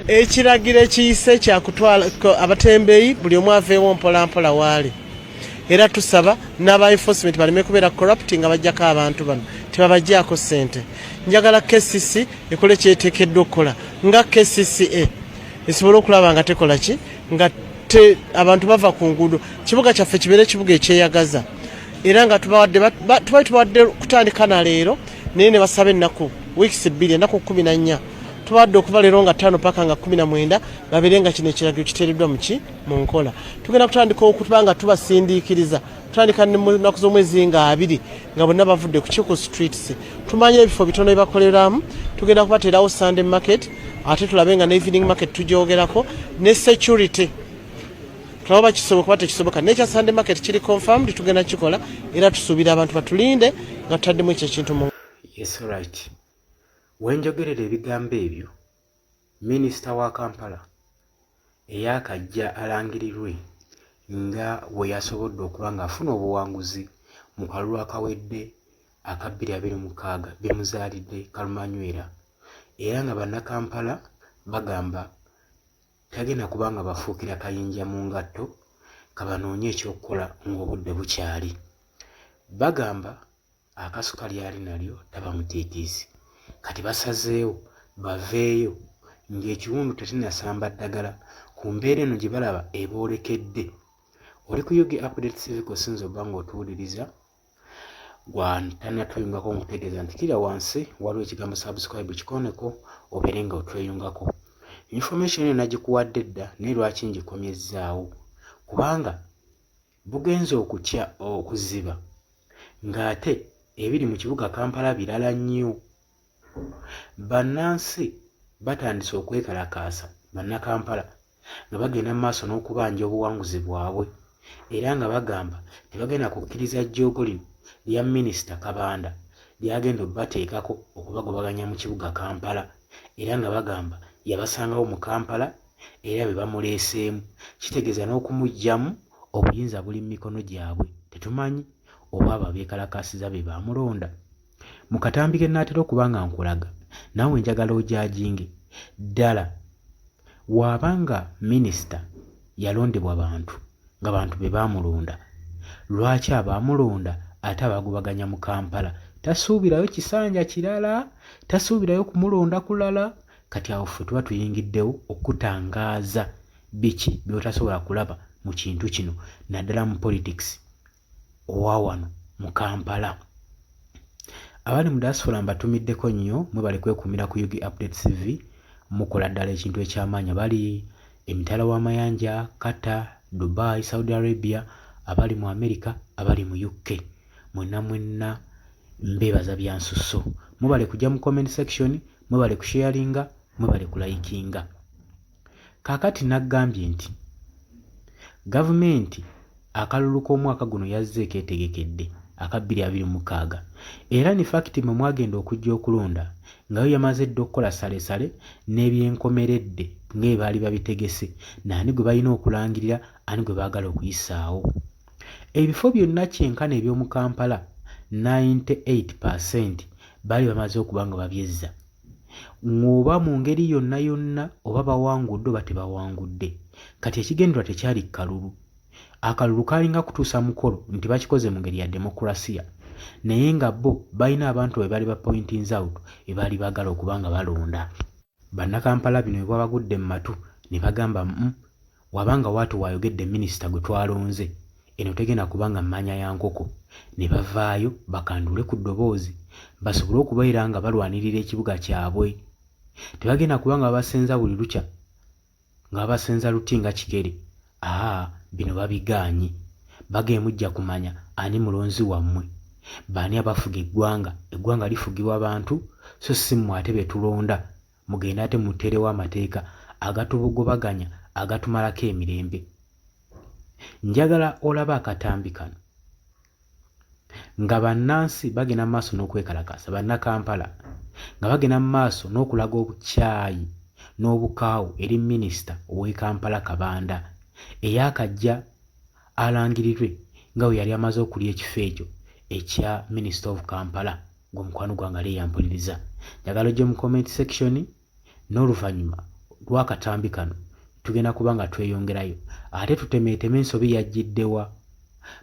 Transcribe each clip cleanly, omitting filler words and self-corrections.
ekiragiro ekiyise kyakutwala abatembeeyi buli omu aveewo mpolampola waali era tusaba n'aba enforcement baleme kubeera corrupt nga bajjako abantu bano tebabajjaako ssente. Njagala KCC ekole kyeteekeddwa okukola nga KCCA esobole okulaba nga tekola ki nga abantu bava ku nguudo kibuga kyaffe kibeere ekibuga ekyeyagaza era nga tubawadde kutandika na leero naye ne basaba ennaku wiikisi 2 ennaku 14 tuwadde okuva leero nga 5 paka nga 19 babeere nga kino ekiragiro kiteereddwa mu nkola. Tugenda kutandika okuba nga tubasindiikiriza tutandika ne mu nnaku z'omwezi nga 2 nga bonna bavudde ku Kiku streets. Tumanye ebifo bitono ebibakoleramu tugenda kubateerawo Sunday market ate tulabe nga ne evening market tugyogerako ne security tulaba kisoboka kuba tekisoboka nekya Sunday market kiri confirmed tugenda kikola era tusuubira abantu batulinde nga tutaddemu ekyo ekintu mu. Yes, right. Wenjogerera ebigambo ebyo minisita wa Kampala eyakajja alangirirwe nga we yasobodde okuba ng'afuna obuwanguzi mu kalulu akawedde aka 2026 bimuzaalidde Kalumanywera era nga bannakampala bagamba tagenda kuba nga bafuukira kayinja mu ngatto kabanoonye ekyokukola ng'obudde bukyali. Bagamba akasuka lyali nalyo taba mutiitiisi kati basazeewo baveeyo ng'ekiwundu tekinnasamba ddagala ku mbeera eno gye balaba eboolekedde. Oli ku UG Update TV osinza obba ng'otuwuliriza gwantannatweyungako nkutegeeza nti kira wansi waliwo ekigambo subscribe kikoneko obeere nga otweyungako. Information eno nagikuwadde dda naye lwaki ngikomyezzaawo kubanga bugenze okuziba ng'ate ebiri mu kibuga Kampala birala nnyo. Bannansi batandise okwekalakaasa bannakampala nga bagenda mu maaso n'okubanja obuwanguzi bwabwe era nga bagamba tebagenda kukkiriza jjoogo lino lya minisita Kabanda lyagenda obbateekako okubagobaganya mu kibuga Kampala era nga bagamba yabasangawo mu Kampala era be bamuleeseemu kitegeeza n'okumuggyamu obuyinza buli mu mikono gyabwe tetumanyi oba abo abeekalakaasiza be baamulonda. Mu katambi ke nnaatera okuba nga nkulaga naawe njagala ojajinge ddala waabanga minisita yalondebwa bantu nga bantu be baamulonda lwaki abaamulonda ate abagobaganya mu Kampala tasuubirayo kisanja kirala tasuubirayo kumulonda kulala. Kati awo ffe tuba tuyingiddewo okutangaaza biki by'otasobola kulaba mu kintu kino naddala mu politics owa wano mu Kampala. Abali mu diaspora mbatumiddeko nnyo mwebale kwekumira ku UG Update TV mukola ddala ekintu eky'amaanyi bali emitala w'amayanja Qatar, Dubai, Saudi Arabia, abali mu America, abali mu UK mwenna mbebaza bya nsusso. Mwebale kujja mu comment section, mwebale kusharinga, mwebale kulayikinga. Kaakati naggambye nti gavumenti akalulu k'omwaka guno yazze keetegekedde aka 2026 era ni fakiti mwe mwagenda okujja okulonda ngayo yamaze dda okukola salesale n'ebyenkomeredde ng'ebaali babitegese naani gwe balina okulangirira ani gwe baagala okuyisaawo. Ebifo byonna kyenkana eby'omu Kampala 98% baali bamaze okuba nga babyezza ng'oba mu ngeri yonna oba bawangudde oba tebawangudde. Kati ekigendwa tekyali kalulu. Akalulu kalinga kutuusa mukolo nti bakikoze mu ngeri ya demokrasiya naye nga bo balina abantu be bali bapointing out ebaali baagala okuba nga balonda. Bannakampala bino bwe babagudde mu matu ne bagamba wabanga watu wayogedde minisita gwe twalonze eno tegenda kuba nga mmanya ya nkoko. Ne bavaayo bakandule ku ddoboozi basobole okubeera nga balwanirira ekibuga kyabwe. Tebagenda kuba nga babasenza buli lukya nga babasenza luti nga kigere. Bino babigaanye bageemujja kumanya ani mulonzi wammwe baani abafuga eggwanga lifugibwa abantu so si mmwe ate be tulonda mugenda ate muteerewo amateeka agatubugobaganya agatumalako emirembe. Njagala olaba akatambi kano nga bannansi bagenda mu maaso n'okwekalakaasa bannakampala nga bagenda mu maaso n'okulaga obukyayi n'obukaawu eri minisita ow'e Kampala Kabanda eyakajja alangirirwe nga we yali amaze okulya ekifo ekyo ekya Minister of Kampala ng'omukwano gwange ali yampuliriza. Njagala ojje mu comment section n'oluvannyuma lw'akatambi kano tugenda kuba nga tweyongerayo ate tutemeeteme ensobi yajjiddewa.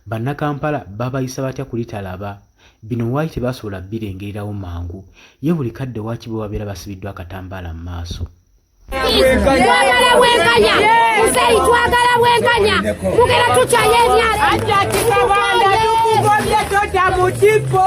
Bannakampala babayisa batya kulitalaba? Bino waaki tebasobola birengererawo mangu ye buli kadde waaki bwe babeera basibiddwa akatambaala mu maaso. Twagala bwenkanya muzeyi, twagala bwenkanya mugera tutyayo emyala Kibanda tukugobye toda mu kifo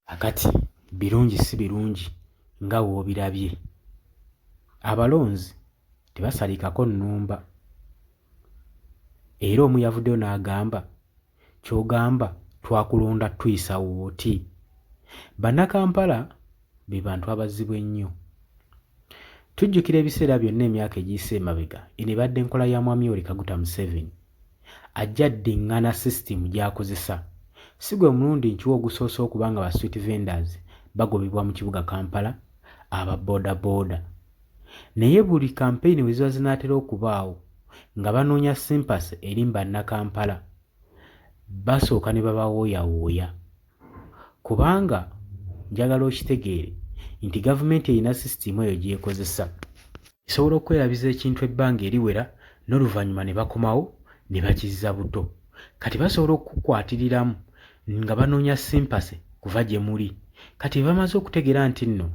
akati birungi si birungi nga woobirabye. Abalonzi tebasalikako nnumba era omu yavuddeyo n'agamba ky'ogamba twakulonda tuyisa wooti. Bannakampala be bantu abazibu ennyo. Tujjukira ebiseera byonna emyaka egiyise emabega enebadde enkola ya mwami Yoweri Kaguta Museveni ajja ddiŋŋana sisitimu gy'akozesa. Si gwe mulundi nkiwa ogusoose okuba nga ba street vendors bagobebwa mu kibuga Kampala aba boda boda. Naye buli kampeyini bwe ziba zinaatera okubaawo nga banoonya sympathy eri bannakampala basooka ne babawooyawooya, kubanga njagala okitegeere nti gavumenti erina sisitimu eyo gy'ekozesa esobola okwerabiza ekintu ebbanga eriwera n'oluvannyuma ne bakomawo ne bakiziza buto. Kati basobola okukukwatiriramu nga banoonya sympathy kuva gye muli. Kati bamaze okutegeera nti nno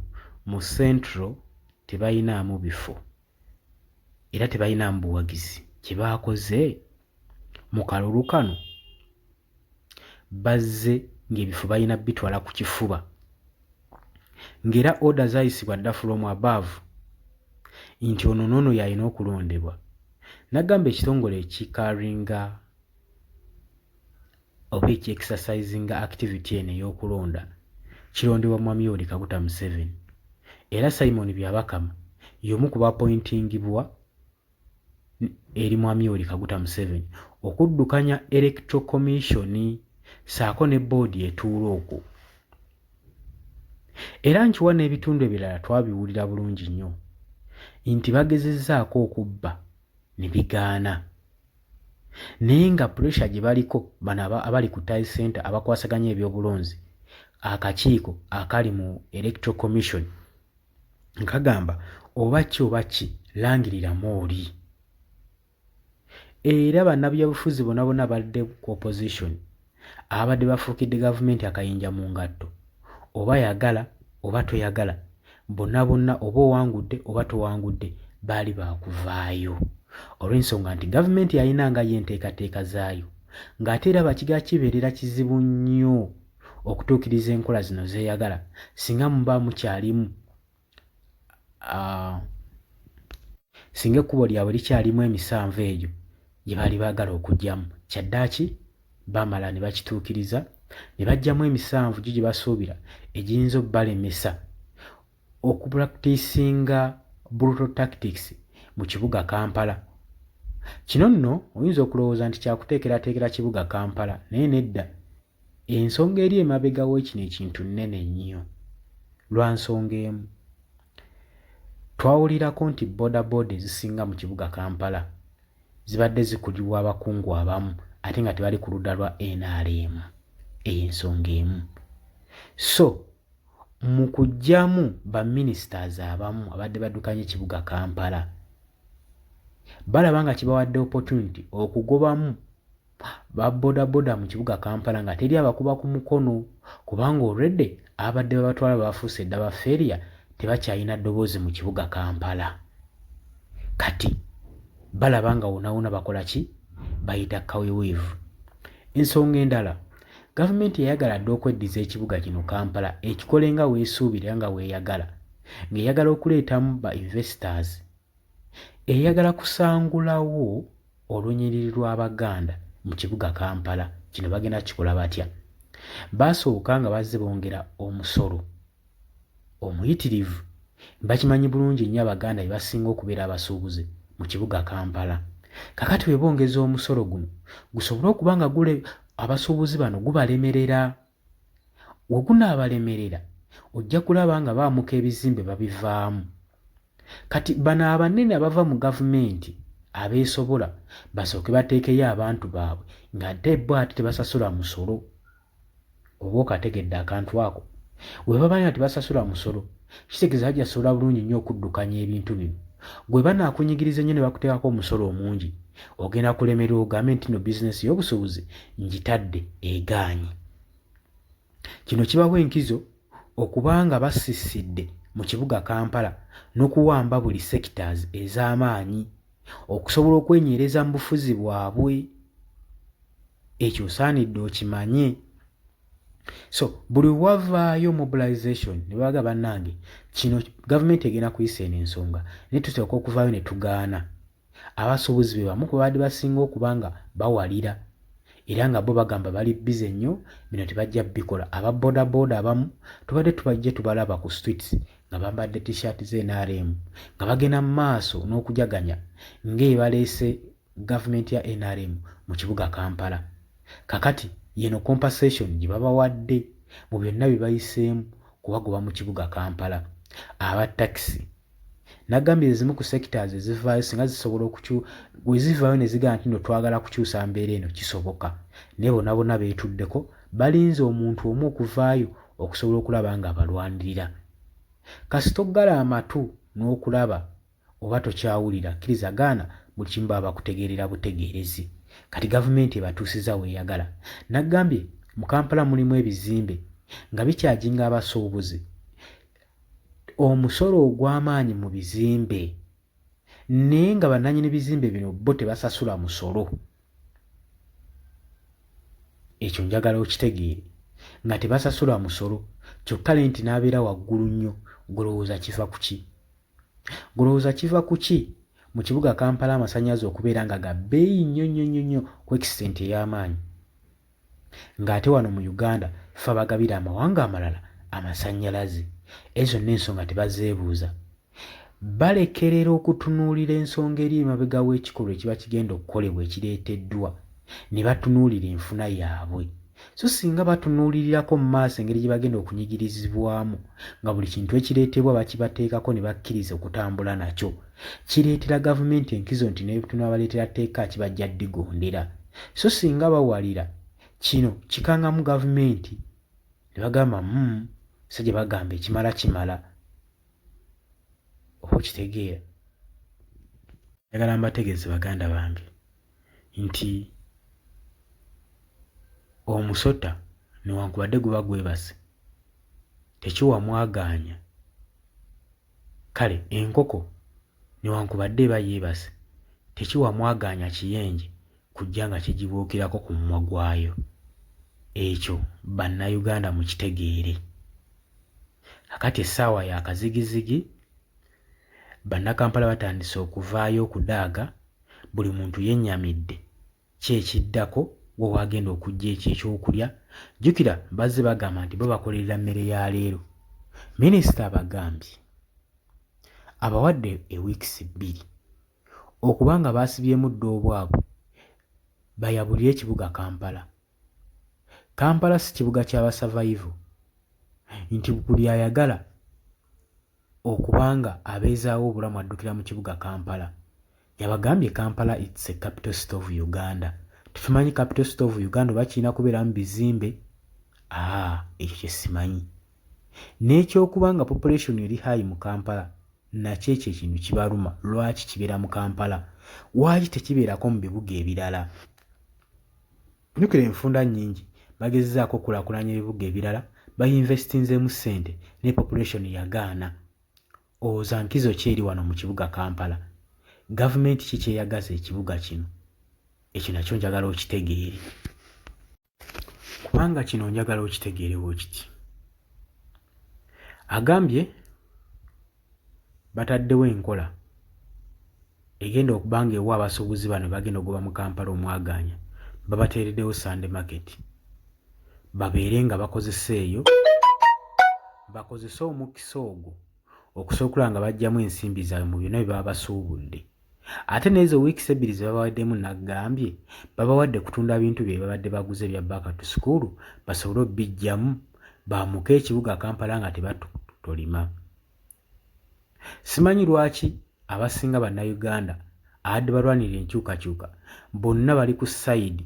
mu Central tebayinaamu bifo era tebayinaamu buwagizi, kye baakoze mu kalulu kano bazze ng'ebifo balina bitwala ku kifuba, ng'era order zayisibwa dda from above nti ono n'ono yalina okulondebwa. Nagamba ekitongole ekikaringa oba ekyexercisinga activity eno ey'okulonda kirondebwa mwami Yoweri Kaguta Museveni, era Simon Byabakama y'omu ku bapointingibwa eri mwami Yoweri Kaguta Museveni okuddukanya Electoral Commission saako ne boodi etuula okwo. Era nkiwa n'ebitundu ebirala twabiwulira bulungi nnyo nti bagezezzaako okubba ne bigaana, naye nga pressure gye baliko bano abali ku Tayi Center abakwasaganya ebyobulonzi akakiiko akali mu Electoral Commission nkagamba oba ki langiriramu oli. Era bannabyabufuzi bonna badde ku opposition abadde bafuukidde gavumenti akayinja mu ngatto, oba yagala oba toyagala, bonna oba owangudde oba towangudde baali baakuvaayo olw'ensonga nti gavumenti yayinanga y'enteekateeka zaayo, ng'ate era bakiga kibeerera kizibu nnyo okutuukiriza enkola zino zeeyagala singa muba mukyalimu singa ekkubo lyabwe likyalimu emisanvu egyo gye baali baagala okugyamu. Kyaddaaki bamala ne bakituukiriza ne bajjamu emisanvu gye basuubira egiyinza obbalemesa okupracticinga brutal tactics mu kibuga Kampala. Kino nno oyinza okulowooza nti kyakuteekerateekera kibuga Kampala, naye nedda. Ensonga eri emabega w'ekino ekintu nnene nnyo. Lwa nsonga emu, twawulirako nti boda boda ezisinga mu kibuga Kampala zibadde zikulirwa abakungu abamu ate nga tebali ku ludda lwa NRM. Eyo ensonga emu. So mu kuggyamu baministers abamu abadde baddukanya ekibuga Kampala balaba nga kibawadde opportunity okugobamu ba boda boda mu kibuga Kampala nga teri abakuba ku mukono, kubanga already abadde babatwala bafuuse edda ba feria tebakyalina ddoboozi mu kibuga Kampala. Kati balaba nga wonawona bakola ki? Bayita kaweweevu. Ensonga endala, gavumenti yayagala dda okweddiza ekibuga kino Kampala ekikole nga weesuubira nga weeyagala, ng'eyagala okuleetamu ba investors, eyagala kusangulawo olunyiriri lw'Abaganda mu kibuga Kampala kino bagenda kikola batya. Basooka nga bazze bongera omusolo omuyitirivu. Bakimanyi bulungi nnyo Abaganda be basinga okubeera abasuubuzi mu kibuga Kampala. Kakati bwe bongeza omusolo guno gusobole okuba nga gule abasuubuzi bano gubalemerera. We gunaabalemerera ojja kulaba nga baamuka ebizimbe babivaamu. Kati bano abanene abava mu gavumenti abeesobola basooke bateekeyo abantu baabwe ng'ate bo ate tebasasula musolo. Oba okategedde akantu ako. We bamanyi nti basasula musolo kitegeeza bajasobola bulungi nnyo okuddukanya ebintu bino. Gwe banaakunyigiriza nnyo ne bakuteekako omusolo omungi ogenda kulemererwa ogambe nti no bizinesi y'obusuubuzi ngitadde egaanye. Kino kibawa enkizo okubanga basissidde mu kibuga Kampala n'okuwamba buli sectors ez'amaanyi okusobola okwenyereza mu bufuzi bwabwe. Ekyo osaanidde okimanye. So buli wavaayo mobilization ne baga bannange kino gavumenti egenda kuyisa eno ensonga naye tusooka okuvaayo ne tugaana. Abasuubuzi be bamu ku baadde basinga okuba nga bawalira era nga bo bagamba bali bize nnyo bino tebajja bikola. Aba bodaboda abamu tubadde tubajja tubalaba ku streets nga bambadde t-shirt z'NRM nga bagenda mu maaso n'okujaganya ng'ebaleese gavumenti ya NRM mu kibuga Kampala. Kakati yeno compensation gye babawadde mu byonna bye bayiseemu kubagoba mu kibuga Kampala. Aba taxi nagambye ezimu ku sectors ezivaayo singa zisobola we zivaayo ne zigamba nti no twagala kukyusa mbeera eno kisoboka. Ne bonna beetuddeko balinze omuntu omu okuvaayo okusobola okulaba nga abalwanirira. Kasita oggala amatu n'okulaba oba tokyawulira kkiriza gaana buli kimu baba bakutegeerera butegeerezi. Kati gavumenti ebatuusiza weeyagala. Nagambye mu Kampala mulimu ebizimbe nga bikyajinga abasuubuzi omusolo ogw'amaanyi mu bizimbe naye nga bannannyini bizimbe bino bo tebasasula musolo. Ekyo njagala okitegeere nga tebasasula musolo kyokka lenti n'abeera waggulu nnyo. Golowooza kiva ku ki? Golowooza kiva ku ki mu kibuga Kampala amasannyalaze okubeera nga ga bbeeyi nnyo ku extent ey'amaanyi ng'ate wano mu Uganda ffe abagabira amawanga amalala amasannyalaze? Ezo n'ensonga tebazeebuuza. Balekerera okutunuulira ensonga eri emabega w'ekikolwa ekiba kigenda okukolebwa ekireeteddwa ne batunuulira enfuna yaabwe. So singa batunuulirirako mu maaso engeri gye bagenda okunyigirizibwamu nga buli kintu ekireetebwa bakibateekako ne bakkiriza okutambula nakyo, kireetera gavumenti enkizo nti n'ebitunaabaleetera tteeka kibajja ddigondera. So singa bawalira kino kikangamu gavumenti ne bagamba so gye bagamba ekimala kimala. Oba okitegeera? Njagala mbategeeze baganda bange nti omusota newankubadde guba gwebase tekiwa mwagaanya. Kale enkoko newankubadde eba yeebase tekiwa mwagaanya kiyenje kujja nga kigibuukirako ku mumwa gwayo. Ekyo bannayuganda mukitegeere. Akati essaawa ya kazigizigi bannakampala batandise okuvaayo okudaaga buli muntu yennyamidde kyekiddako wo wagenda okujja ekyokulya. Jjukira bazze bagamba nti bo bakolerera mmere ya leero. Minisita abagambye abawadde ewiikisi 2 okubanga baasibyemu dda obwabwe bayabulire ekibuga Kampala. Kampala si kibuga ky'abasavaivu nti buli ayagala okubanga abeezaawo obulamu addukira mu kibuga Kampala. Yabagambye Kampala it's a capital city of Uganda. Tumanyi capital city of Uganda oba kirina kubeeramu bizimbe? Ekyo kye simanyi. N'ekyokubanga population eri high mu Kampala nakyo ekyo ekintu kibaluma. Lwaki kibeera mu Kampala? Lwaki tekibeerako mu bibuga ebirala? Nukira enfunda nnyingi bagezezzaako okulaakulanya ebibuga ebirala bayinvestinzemu ssente ne population yagaana. Olowooza nkizo ki eri wano mu kibuga Kampala? Gavumenti ki kyeyagaza ekibuga kino? Ekyo nakyo njagala okitegeere. Kubanga kino njagala okitegeere bwe kiti. Agambye bataddewo enkola egenda okubanga ewa abasuubuzi bano bagenda okugoba mu Kampala omwaganya babateereddewo Sunday market babeere nga bakozesa omukisa ogwo okusobola nga bajjamu ensimbi zaabwe mu byonna bye baba basuubudde. Ate n'ezo wiikisi 2 ze babawaddemu Nagambye babawadde kutunda bintu bye babadde baguze bya back to school basobole obijjamu baamuke ekibuga Kampala nga tebatolima. Simanyi lwaki abasinga bannayuganda abadde balwanira enkyukakyuka bonna bali ku sayidi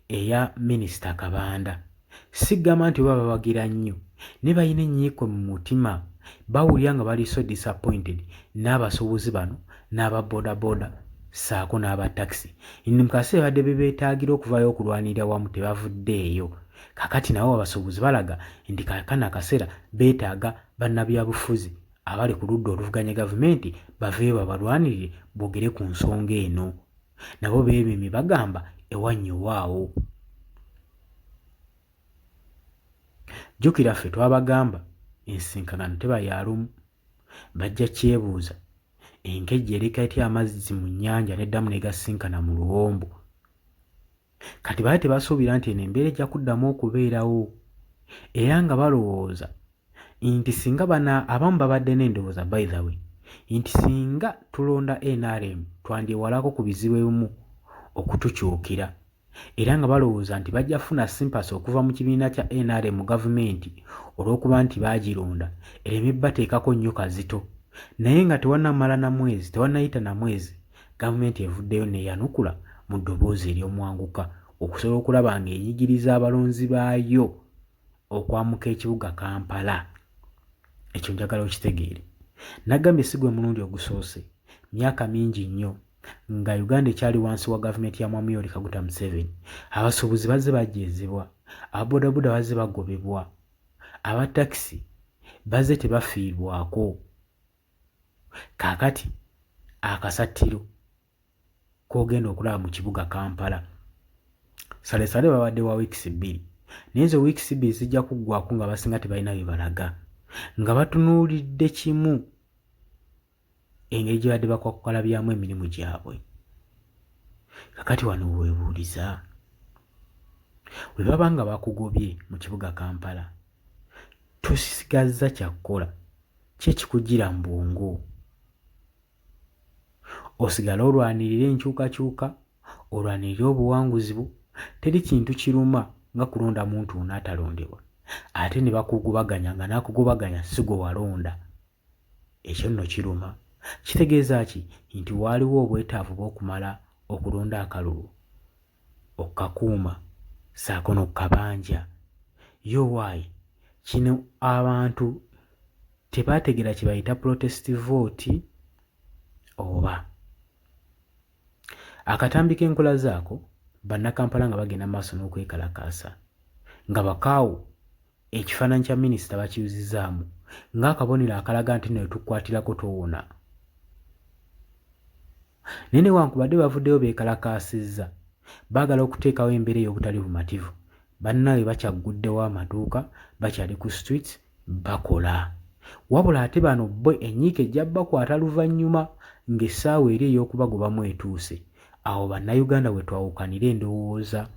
eya Minisita Kabanda. Sigamba nti baba bawagira nnyo ne balina ennyiiko mu mutima bawulira nga bali so disappointed n'abasuubuzi bano n'ababodaboda saako n'abataxi mu kaseera badde beetaagira okuvaayo okulwanirira wamu tebavuddeeyo. Kakati nabo abasuubuzi balaga nti kakana akaseera beetaaga bannabyabufuzi abali ku ludda oluvuganya gavumenti baveeyo babalwanirire boogere ku nsonga eno. Nabo beemimye bagamba ewannyo. Jjukira ffe twabagamba ensinkagano teba ya lumu, bajja kyebuuza enkejje ereka etya amazzi mu nnyanja n'eddamu negasinkana mu luwombo. Kati baali tebasuubira nti eno embeera ejja kuddamu okubeerawo era nga balowooza nti singa abamu babadde n'endowooza by the way nti singa tulonda NRM twandyewalako ku bizibu ebimu okutukyukira era nga balowooza nti bajja funa simpasi okuva mu kibiina kya NRM mu gavumenti olw'okuba nti baagironda ereme bateekako nnyo kazito. Naye nga tewannayita na mwezi gavumenti evuddeyo neyanukula mu ddoboozi ery'omwanguka okusobola okulaba nga enyigiriza abalonzi baayo okwamuka ekibuga Kampala. Ekyo njagala okitegeere. Nagambye si gwe mulundi ogusoose myaka mingi nnyo nga Uganda ekyali wansi wa gavumenti ya Mwami Yoweri Kaguta Museveni abasuubuzi bazze bajeezebwa, ababodaboda bazze bagobebwa, abatakisi bazze tebafiibwako. Kaakati akasattiro k'ogenda okulaba mu kibuga Kampala salesale babadde wa wiikisi 2 naye ezo wiikisi 2 zijja kuggwako nga basinga tebalina bye balaga nga batunuulidde kimu engeri gye badde bakwakukalabyamu emirimu gyabwe. Kakati wano weebuuliza bwe baba nga bakugobye mu kibuga Kampala tosigazza kyakukola ki ekikugira mu bwongo? Osigala olwanirira enkyukakyuka, olwanirira obuwanguzi bwo. Teri kintu kiruma nga kulonda muntu n'atalondebwa ate ne bakugubaganya nga n'akugubaganya si gwe walonda. Ekyo nno kiruma. Kitegeeza ki? Nti waaliwo obwetaavu bw'okumala okulonda akalulu okukakuuma saako n'okukabanja. Yowaayi kino abantu tebaategera kye bayita protest vote oba akatambi k'enkola zaako bannakampala nga bagenda maaso n'okwekalakaasa nga bakaawo ekifaananyi kya minisita bakiyuzizaamu ng'akabonero akalaga nti naye tukwatirako towona. Naye newankubadde bavuddeyo beekalakaasizza baagala okuteekawo embeera ey'obutali bumativu bannaabwe bakyagguddewo amaduuka bakyali ku streets bakola. Wabula ate bano bo enyiika ejja bakwata luvannyuma ng'essaawa eri ey'okubagobamu etuuse. Awo bannayuganda bwe twawukanira endowooza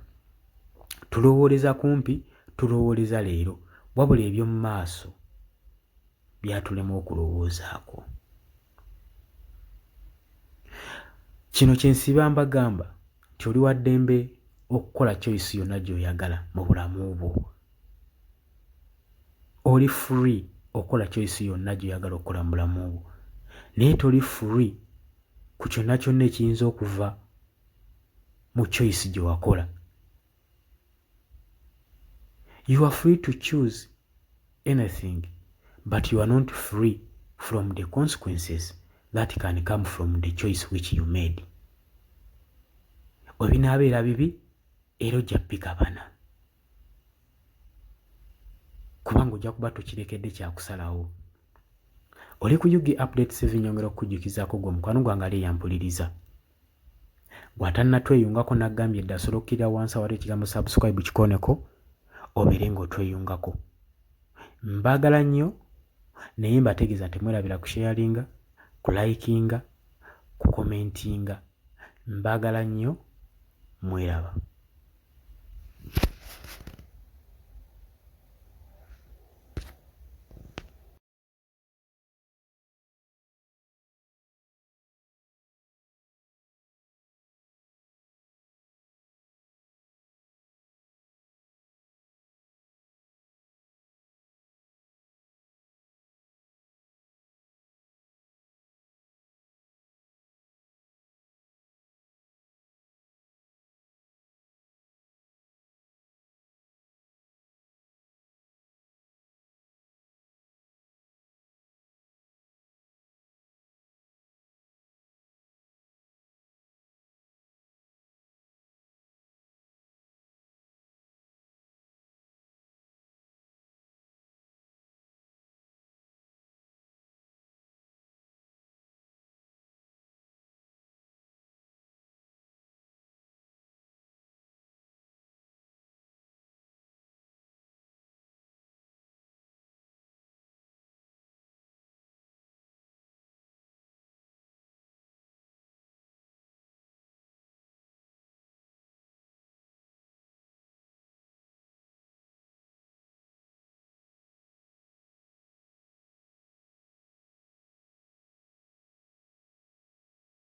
tulowooleza kumpi tulowooleza leero wabula eby'omu maaso byatulema okulowoozaako. Kino kyensiba mbagamba nti oli wa ddembe okukola choice yonna gy'oyagala mu bulamu bwo. Oli free okukola choice yonna gy'oyagala okukola mu bulamu bwo naye toli free ku kyonna kyonna ekiyinza okuva mu choice gye wakola. You are free to choose anything but you are not free from the consequences that can come from the choice which you made. Obinaabeera bibi era ojja bikabana kubanga ojja kuba tokirekedde kyakusalawo. Oli ku UG Updates nyongera okukujjukizaako gwe mukwano gwange ali eyampuliriza. Bw'atannatweyungako Nagambye dda solokkirira wansi awali ekigambo subscribe kikoneko obeere ng'otweyungako. Mbaagala nnyo naye mbategeeza nti mwerabira ku sharinga, ku likinga, kukomentinga. Mbagala nnyo, mweraba.